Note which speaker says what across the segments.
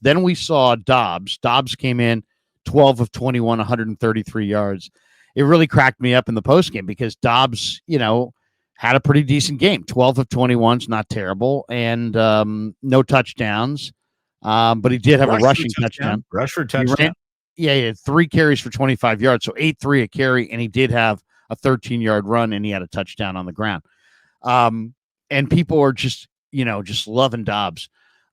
Speaker 1: Then we saw Dobbs. Dobbs came in 12 of 21, 133 yards. It really cracked me up in the postgame because Dobbs, had a pretty decent game. 12 of 21 is not terrible, and no touchdowns. But he did have a rushing touchdown.
Speaker 2: Rush for touchdown.
Speaker 1: He had 3 carries for 25 yards, so 8-3 a carry, and he did have a 13-yard run, and he had a touchdown on the ground. And people are just loving Dobbs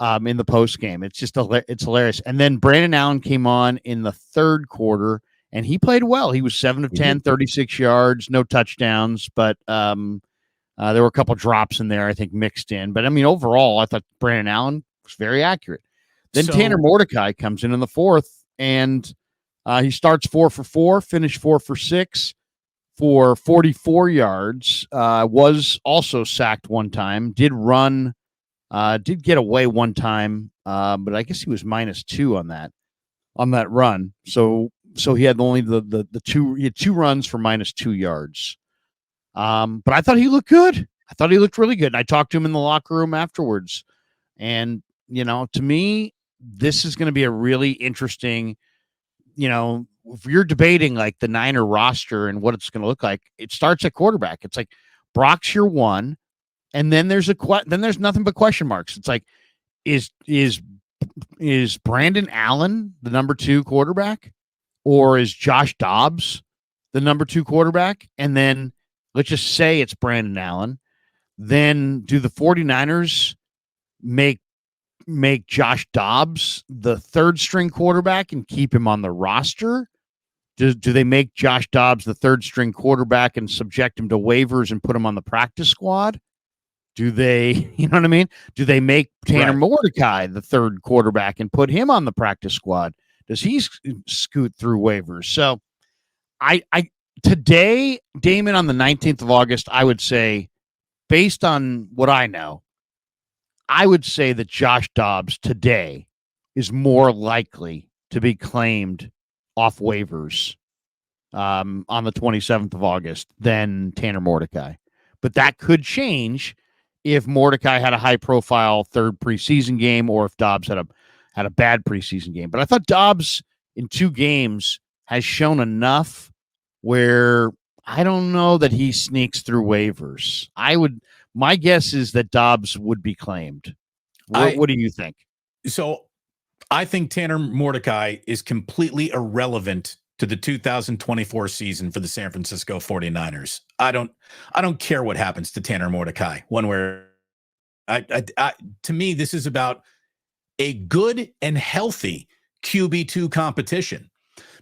Speaker 1: in the post game. It's just it's hilarious. And then Brandon Allen came on in the third quarter, and he played well. He was 7 of 10, 36 yards, no touchdowns, but there were a couple drops in there, I think, mixed in. But, overall, I thought Brandon Allen was very accurate. Then Tanner Mordecai comes in the fourth, and he starts 4 for 4, finished 4 for 6 for 44 yards, was also sacked one time, did get away one time, but I guess he was -2 on that run. So he had only the two. He had 2 runs for -2 yards. But I thought he looked good. I thought he looked really good. And I talked to him in the locker room afterwards. And, to me, this is going to be a really interesting, if you're debating like the Niner roster and what it's going to look like, it starts at quarterback. It's like Brock's your 1. And then there's nothing but question marks. It's like, is Brandon Allen the number 2 quarterback, or is Josh Dobbs the number 2 quarterback? And then let's just say it's Brandon Allen. Then do the 49ers make Josh Dobbs the 3rd string quarterback and keep him on the roster? Do they make Josh Dobbs the 3rd string quarterback and subject him to waivers and put him on the practice squad? Do they, Do they make Tanner Mordecai the 3rd quarterback and put him on the practice squad? Does he scoot through waivers? So today, Damon, on the 19th of August, I would say, based on what I know, I would say that Josh Dobbs today is more likely to be claimed off waivers on the 27th of August than Tanner Mordecai. But that could change if Mordecai had a high-profile 3rd preseason game, or if Dobbs had a bad preseason game. But I thought Dobbs in 2 games has shown enough where I don't know that he sneaks through waivers. My guess is that Dobbs would be claimed. What do you think? So
Speaker 2: I think Tanner Mordecai is completely irrelevant to the 2024 season for the San Francisco 49ers. I don't care what happens to Tanner Mordecai one way. To me, this is about a good and healthy QB2 competition,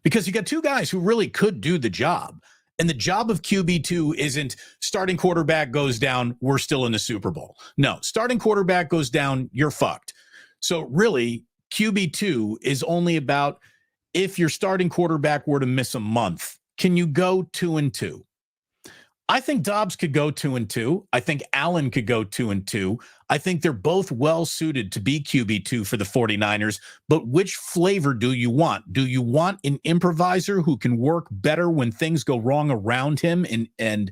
Speaker 2: because you got 2 guys who really could do the job. And the job of QB2 isn't starting quarterback goes down, we're still in the Super Bowl. No, starting quarterback goes down, you're fucked. So really, QB2 is only about, if your starting quarterback were to miss a month, can you go 2-2? I think Dobbs could go 2-2. I think Allen could go 2-2. I think they're both well suited to be QB2 for the 49ers, but which flavor do you want? Do you want an improviser who can work better when things go wrong around him and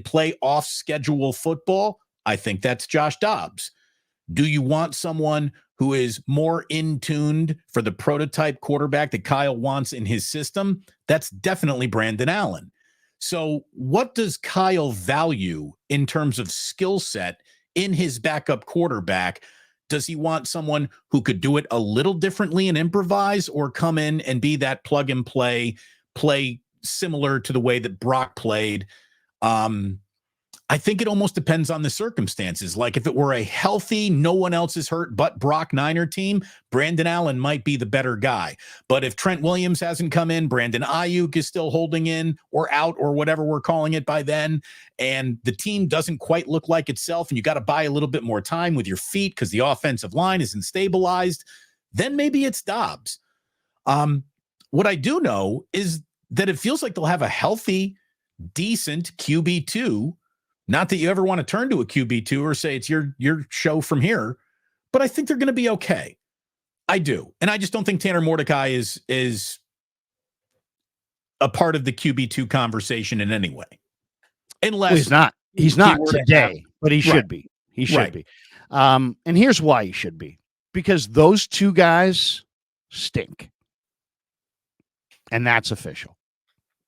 Speaker 2: play off schedule football? I think that's Josh Dobbs. Do you want someone who is more in-tuned for the prototype quarterback that Kyle wants in his system? That's definitely Brandon Allen. So what does Kyle value in terms of skill set in his backup quarterback? Does he want someone who could do it a little differently and improvise, or come in and be that plug and play similar to the way that Brock played? I think it almost depends on the circumstances. Like if it were a healthy, no one else is hurt but Brock Niner team, Brandon Allen might be the better guy. But if Trent Williams hasn't come in, Brandon Ayuk is still holding in or out or whatever we're calling it by then, and the team doesn't quite look like itself, and you got to buy a little bit more time with your feet because the offensive line isn't stabilized, then maybe it's Dobbs. What I do know is that it feels like they'll have a healthy, decent QB2. Not that you ever want to turn to a QB2 or say it's your show from here, but I think they're going to be okay. I do. And I just don't think Tanner Mordecai is a part of the QB2 conversation in any way. Unless
Speaker 1: he's not. He's not today, but he should be. He should be. And here's why he should be. because those two guys stink. And that's official.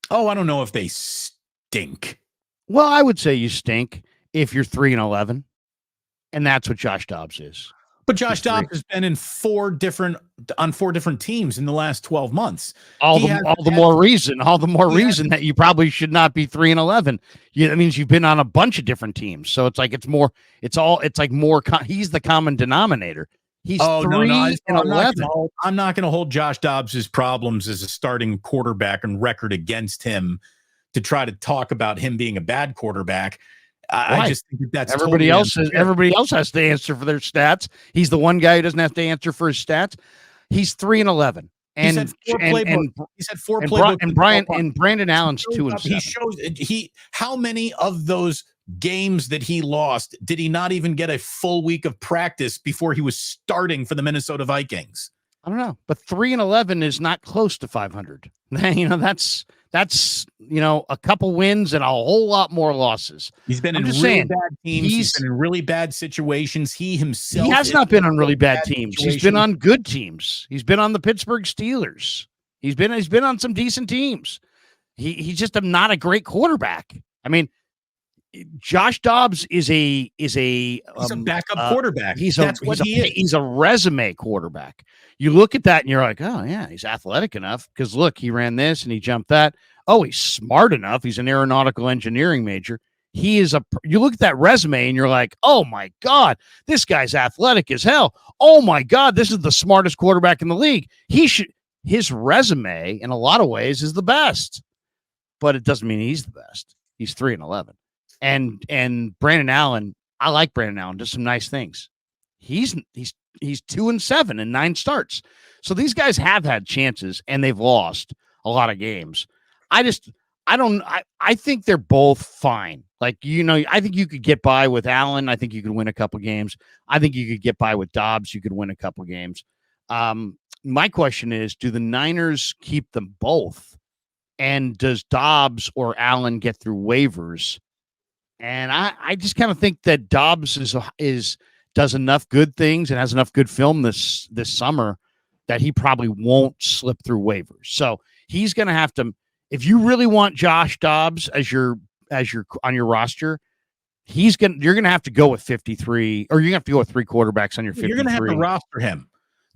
Speaker 2: Oh, I don't know if they stink.
Speaker 1: Well, I would say you stink if you're 3-11. And that's what Josh Dobbs is.
Speaker 2: But Josh Dobbs has been on four different teams in the last 12 months.
Speaker 1: All the more reason that you probably should not be 3-11. That means you've been on a bunch of different teams. So it's like he's the common denominator. He's 3-11.
Speaker 2: I'm not going to hold Josh Dobbs' problems as a starting quarterback and record against him to try to talk about him being a bad quarterback. I just think that's
Speaker 1: everybody else has to answer for their stats. He's the one guy who doesn't have to answer for his stats. He's 3-11. And
Speaker 2: he's had four playbooks.
Speaker 1: And Brandon Allen's 2-7.
Speaker 2: He shows how many of those games that he lost did he not even get a full week of practice before he was starting for the Minnesota Vikings?
Speaker 1: I don't know, but 3-11 is not close to 500. That's a couple wins and a whole lot more losses.
Speaker 2: He's been in really bad teams. He's been in really bad situations. He
Speaker 1: has not been on really bad teams. He's been on good teams. He's been on the Pittsburgh Steelers. He's been on some decent teams. He's just not a great quarterback. I mean, Josh Dobbs is a
Speaker 2: backup quarterback. He's
Speaker 1: a resume quarterback. You look at that and you're like, oh yeah, he's athletic enough because look, he ran this and he jumped that. Oh, he's smart enough. He's an aeronautical engineering major. You look at that resume and you're like, oh my God, this guy's athletic as hell. Oh my God, this is the smartest quarterback in the league. His resume in a lot of ways is the best, but it doesn't mean he's the best. He's 3-11. And Brandon Allen, I like Brandon Allen, does some nice things. He's 2-7 in 9 starts. So these guys have had chances and they've lost a lot of games. I think they're both fine. I think you could get by with Allen. I think you could win a couple games. I think you could get by with Dobbs. You could win a couple games. My question is, do the Niners keep them both? And does Dobbs or Allen get through waivers? And I just kind of think that Dobbs does enough good things and has enough good film this summer that he probably won't slip through waivers. So he's going to have to, if you really want Josh Dobbs as your on your roster, you're going to have to go with 53, or you're going to have to go with 3 quarterbacks on your 53.
Speaker 2: You're going to have to roster him.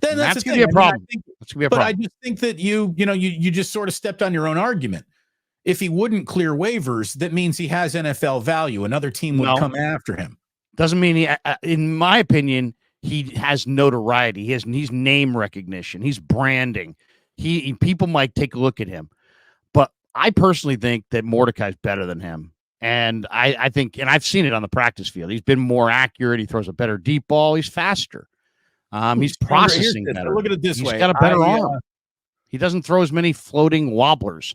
Speaker 2: Then that's
Speaker 1: going to be a problem.
Speaker 2: But I just think that you just sort of stepped on your own argument. If he wouldn't clear waivers, that means he has NFL value. Another team would come after him.
Speaker 1: Doesn't mean in my opinion, he has notoriety. He's name recognition. He's branding. People might take a look at him, but I personally think that Mordecai's better than him. And I think, and I've seen it on the practice field. He's been more accurate. He throws a better deep ball. He's faster. He's processing better.
Speaker 2: Look at it this way.
Speaker 1: He's got a better arm. He doesn't throw as many floating wobblers.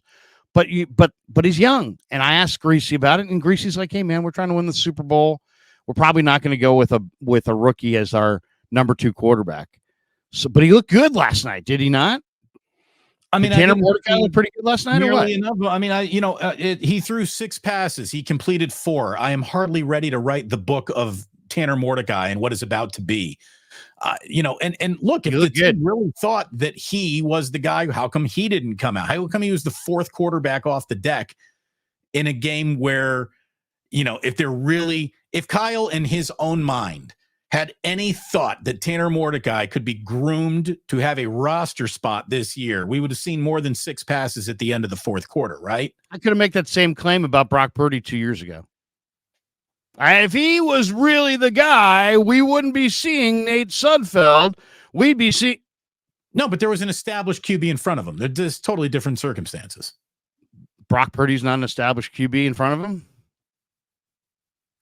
Speaker 1: But he's young, and I asked Greasy about it, and Greasy's like, "Hey man, we're trying to win the Super Bowl. We're probably not going to go with a rookie as our number 2 quarterback." So, but he looked good last night, did he not?
Speaker 2: I mean,
Speaker 1: Tanner Mordecai looked pretty good last night, or what?
Speaker 2: Enough. I mean, he threw 6 passes. He completed 4. I am hardly ready to write the book of Tanner Mordecai and what is about to be. And look, if the team really thought that he was the guy, how come he didn't come out? How come he was the 4th quarterback off the deck in a game where, if Kyle in his own mind had any thought that Tanner Mordecai could be groomed to have a roster spot this year, we would have seen more than 6 passes at the end of the 4th quarter, right?
Speaker 1: I could have made that same claim about Brock Purdy 2 years ago. If he was really the guy, we wouldn't be seeing Nate Sudfeld. We'd be seeing.
Speaker 2: No, but there was an established QB in front of him. There's totally different circumstances.
Speaker 1: Brock Purdy's not an established QB in front of him.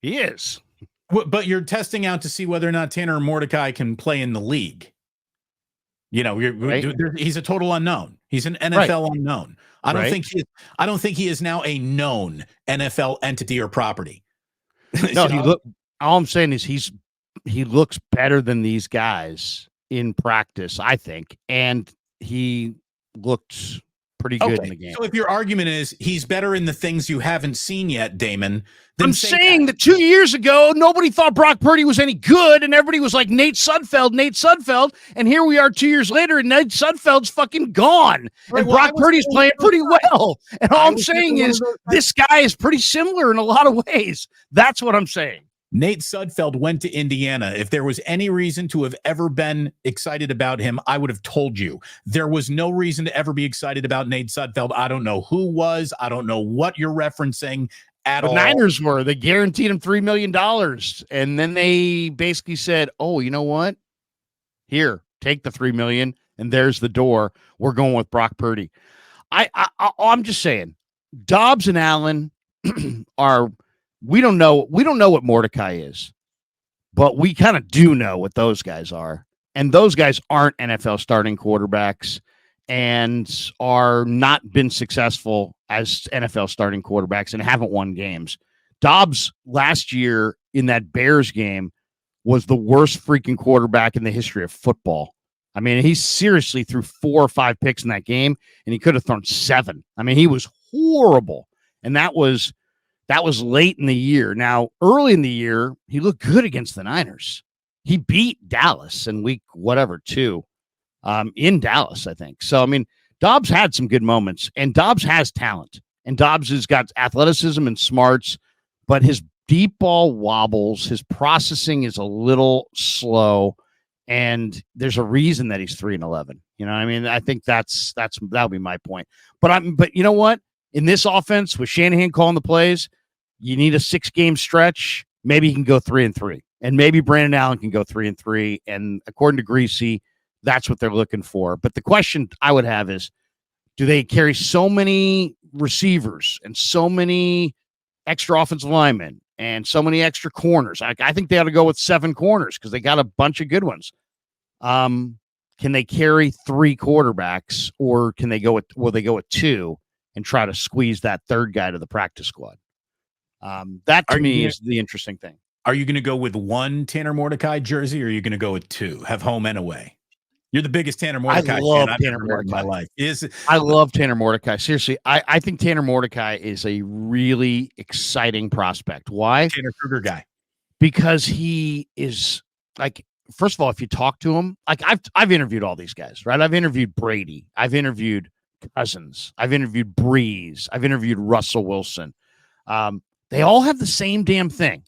Speaker 1: He is.
Speaker 2: But you're testing out to see whether or not Tanner Mordecai can play in the league. He's a total unknown. He's an NFL unknown. I don't think he is now a known NFL entity or property.
Speaker 1: No, all I'm saying is he looks better than these guys in practice, I think, and he looked pretty good in the game.
Speaker 2: So if your argument is he's better in the things you haven't seen yet, Damon, then
Speaker 1: I'm saying that 2 years ago, nobody thought Brock Purdy was any good, and everybody was like, Nate Sudfeld, and here we are 2 years later, and Nate Sudfeld's fucking gone, and Brock Purdy's playing pretty well. And all I'm saying is this guy is pretty similar in a lot of ways. That's what I'm saying.
Speaker 2: Nate Sudfeld went to Indiana. If there was any reason to have ever been excited about him, I would have told you. There was no reason to ever be excited about Nate Sudfeld. I don't know who was. I don't know what you're referencing at all.
Speaker 1: The Niners were. They guaranteed him $3 million. And then they basically said, oh, you know what? Here, take the $3 million, and there's the door. We're going with Brock Purdy. I'm just saying, Dobbs and Allen are – we don't know what Mordecai is, but we kind of do know what those guys are. And those guys aren't NFL starting quarterbacks and are not been successful as NFL starting quarterbacks and haven't won games. Dobbs last year in that Bears game was the worst freaking quarterback in the history of football. I mean, he seriously threw 4 or 5 picks in that game, and he could have thrown 7. I mean, he was horrible. And that was late in the year. Now, early in the year, he looked good against the Niners. He beat Dallas in week 2 in Dallas, I think. So, I mean, Dobbs had some good moments, and Dobbs has talent. And Dobbs has got athleticism and smarts, but his deep ball wobbles. His processing is a little slow, and there's a reason that he's 3-11. You know what I mean? I think that'll be my point. But you know what? In this offense, with Shanahan calling the plays, you need a 6-game stretch. Maybe he can go 3-3, and maybe Brandon Allen can go 3-3. And according to Greasy, that's what they're looking for. But the question I would have is, do they carry so many receivers and so many extra offensive linemen and so many extra corners? I think they ought to go with 7 corners because they got a bunch of good ones. Can they carry 3 quarterbacks, or will they go with 2 and try to squeeze that third guy to the practice squad? That to me is the interesting thing.
Speaker 2: Are you going to go with 1 Tanner Mordecai jersey, or are you going to go with 2? Have home and away. You're the biggest Tanner Mordecai fan I've ever heard in my life.
Speaker 1: I love Tanner Mordecai. Seriously, I think Tanner Mordecai is a really exciting prospect. Why?
Speaker 2: Tanner Kruger guy.
Speaker 1: Because he is like, first of all, if you talk to him, like I've interviewed all these guys, right? I've interviewed Brady. I've interviewed Cousins. I've interviewed Breeze. I've interviewed Russell Wilson. They all have the same damn thing.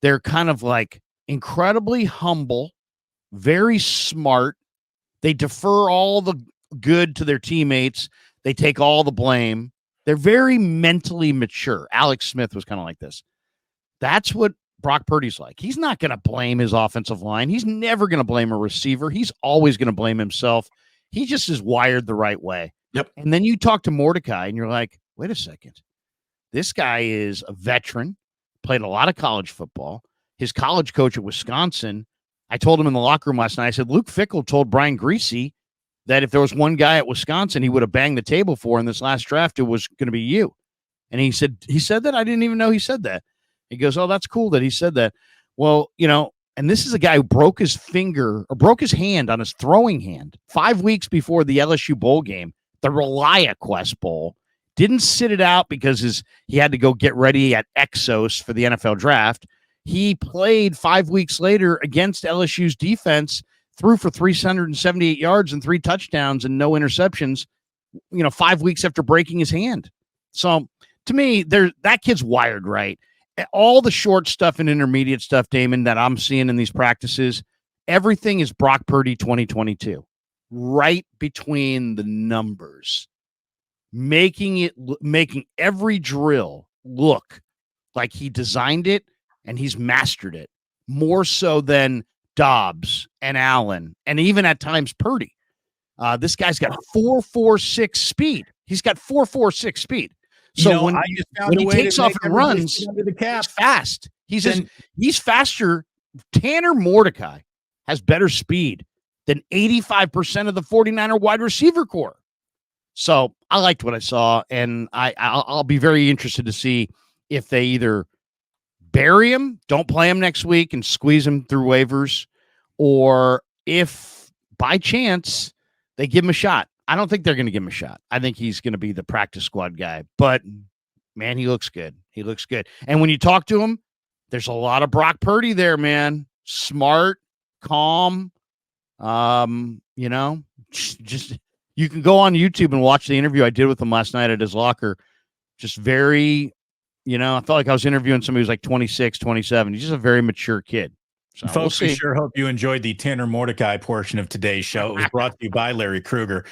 Speaker 1: They're kind of like incredibly humble, very smart. They defer all the good to their teammates. They take all the blame. They're very mentally mature. Alex Smith was kind of like this. That's what Brock Purdy's like. He's not going to blame his offensive line. He's never going to blame a receiver. He's always going to blame himself. He just is wired the right way.
Speaker 2: Yep.
Speaker 1: And then you talk to Mordecai and you're like, wait a second. This guy is a veteran, played a lot of college football. His college coach at Wisconsin, I told him in the locker room last night, I said, Luke Fickell told Brian Greasy that if there was one guy at Wisconsin he would have banged the table for in this last draft, it was going to be you. And he said that? I didn't even know he said that. He goes, oh, that's cool that he said that. Well, you know, and this is a guy who broke his hand on his throwing hand 5 weeks before the LSU bowl game, the ReliaQuest Bowl. Didn't sit it out because he had to go get ready at Exos for the NFL draft. He played 5 weeks later against LSU's defense, threw for 378 yards and 3 touchdowns and no interceptions, 5 weeks after breaking his hand. So to me, that kid's wired right. All the short stuff and intermediate stuff, Damon, that I'm seeing in these practices, everything is Brock Purdy 2022, right between the numbers. Making every drill look like he designed it and he's mastered it more so than Dobbs and Allen and even at times Purdy. This guy's got 4.46 speed. He's got 4.46 speed. So when he takes off and runs, he's fast. He's faster. Tanner Mordecai has better speed than 85% of the 49er wide receiver core. So I liked what I saw, and I'll be very interested to see if they either bury him, don't play him next week, and squeeze him through waivers, or if by chance they give him a shot. I don't think they're going to give him a shot. I think he's going to be the practice squad guy. But man, he looks good. He looks good. And when you talk to him, there's a lot of Brock Purdy there, man. Smart, calm. You know, just you can go on YouTube and watch the interview I did with him last night at his locker. Just very, I felt like I was interviewing somebody who's like 26, 27. He's just a very mature kid. So
Speaker 2: Folks, we sure hope you enjoyed the Tanner Mordecai portion of today's show. It was brought to you by Larry Krueger.